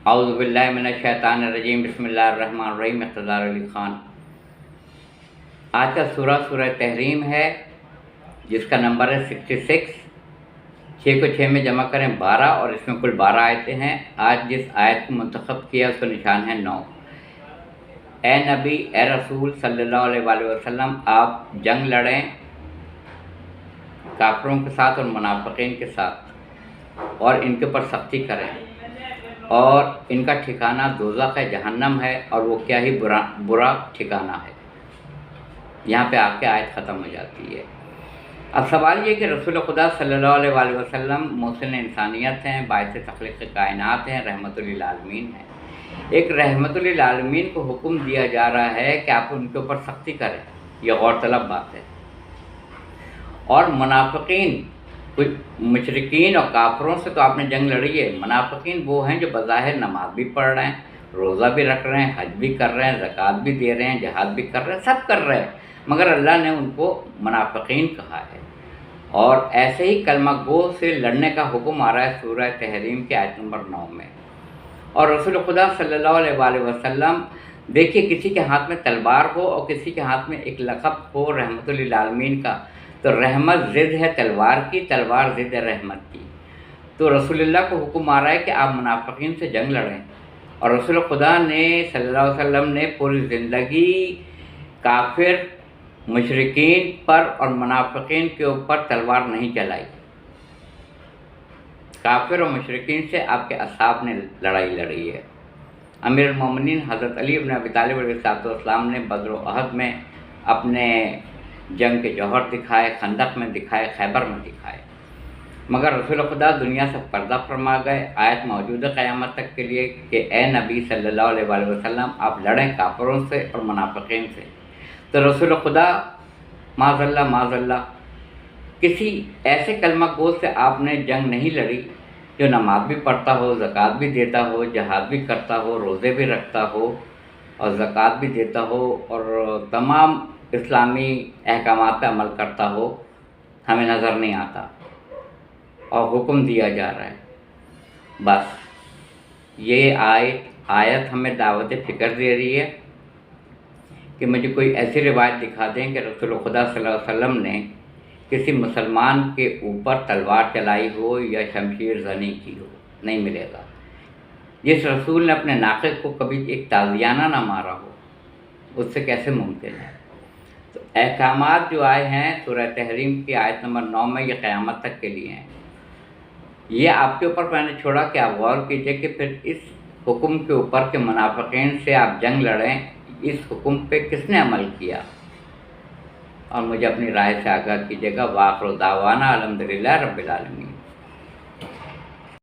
اعوذ باللہ من الشیطان الرجیم، بسم اللہ الرحمن الرحیم۔ اقتدار علی خان۔ آج کا سورہ تحریم ہے، جس کا نمبر ہے 66۔ 6 کو 6 میں جمع کریں 12، اور اس میں کل 12 آیتیں ہیں۔ آج جس آیت کو منتخب کیا اس کا نشان ہے 9۔ اے نبی، اے رسول صلی اللہ علیہ وآلہ وسلم، آپ جنگ لڑیں کافروں کے ساتھ اور منافقین کے ساتھ، اور ان کے اوپر سختی کریں، اور ان کا ٹھکانہ دوزخ ہے، جہنم ہے، اور وہ کیا ہی برا ٹھکانہ ہے۔ یہاں پہ آ کے آیت ختم ہو جاتی ہے۔ اب سوال یہ کہ رسول خدا صلی اللہ علیہ وآلہ وسلم محسن انسانیت ہیں، باعث تخلیق کائنات ہیں، رحمت للعالمین ہیں۔ ایک رحمت للعالمین کو حکم دیا جا رہا ہے کہ آپ ان کے اوپر سختی کریں، یہ غور طلب بات ہے۔ اور منافقین، کچھ مشرکین اور کافروں سے تو آپ نے جنگ لڑی ہے۔ منافقین وہ ہیں جو بظاہر نماز بھی پڑھ رہے ہیں، روزہ بھی رکھ رہے ہیں، حج بھی کر رہے ہیں، زکوٰۃ بھی دے رہے ہیں، جہاد بھی کر رہے ہیں، سب کر رہے ہیں، مگر اللہ نے ان کو منافقین کہا ہے۔ اور ایسے ہی کلمہ گو سے لڑنے کا حکم آ رہا ہے سورہ تحریم کے آیت نمبر 9 میں۔ اور رسول خدا صلی اللہ علیہ وآلہ وسلم، دیکھیے کسی کے ہاتھ میں تلوار ہو اور کسی کے ہاتھ میں ایک لقب ہو رحمت للعالمین کا، تو رحمت ضد ہے تلوار کی، تلوار ضد ہے رحمت کی۔ تو رسول اللہ کو حکم آ رہا ہے کہ آپ منافقین سے جنگ لڑیں، اور رسول خدا نے صلی اللہ علیہ وسلم نے پوری زندگی کافر، مشرکین پر اور منافقین کے اوپر تلوار نہیں چلائی۔ کافر اور مشرکین سے آپ کے اصحاب نے لڑائی لڑی ہے۔ امیر المومنین حضرت علی بن ابی طالب علیہ السلام نے بدر و احد میں اپنے جنگ کے جوہر دکھائے، خندق میں دکھائے، خیبر میں دکھائے، مگر رسول خدا دنیا سے پردہ فرما گئے۔ آیت موجود ہے قیامت تک کے لیے کہ اے نبی صلی اللہ علیہ وآلہ وسلم، آپ لڑیں کافروں سے اور منافقین سے۔ تو رسول خدا معاذ اللہ کسی ایسے کلمہ گو سے آپ نے جنگ نہیں لڑی جو نماز بھی پڑھتا ہو، زکوٰۃ بھی دیتا ہو، جہاد بھی کرتا ہو، روزے بھی رکھتا ہو، اور زکوٰۃ بھی دیتا ہو، اور تمام اسلامی احکامات پہ عمل کرتا ہو، ہمیں نظر نہیں آتا، اور حکم دیا جا رہا ہے۔ بس یہ آیت ہمیں دعوت فکر دے رہی ہے کہ مجھے کوئی ایسی روایت دکھا دیں کہ رسول خدا صلی اللہ علیہ وسلم نے کسی مسلمان کے اوپر تلوار چلائی ہو یا شمشیر زنی کی ہو، نہیں ملے گا۔ جس رسول نے اپنے ناقد کو کبھی ایک تازیانہ نہ مارا ہو، اس سے کیسے ممکن ہے؟ تو احکامات جو آئے ہیں سورہ تحریم کی آیت نمبر 9 میں، یہ قیامت تک کے لیے ہیں۔ یہ آپ کے اوپر میں نے چھوڑا کہ آپ غور کیجئے کہ پھر اس حکم کے اوپر کہ منافقین سے آپ جنگ لڑیں، اس حکم پہ کس نے عمل کیا؟ اور مجھے اپنی رائے سے آگاہ کیجیے گا۔ وآخر دعوانا الحمدللہ رب العالمین۔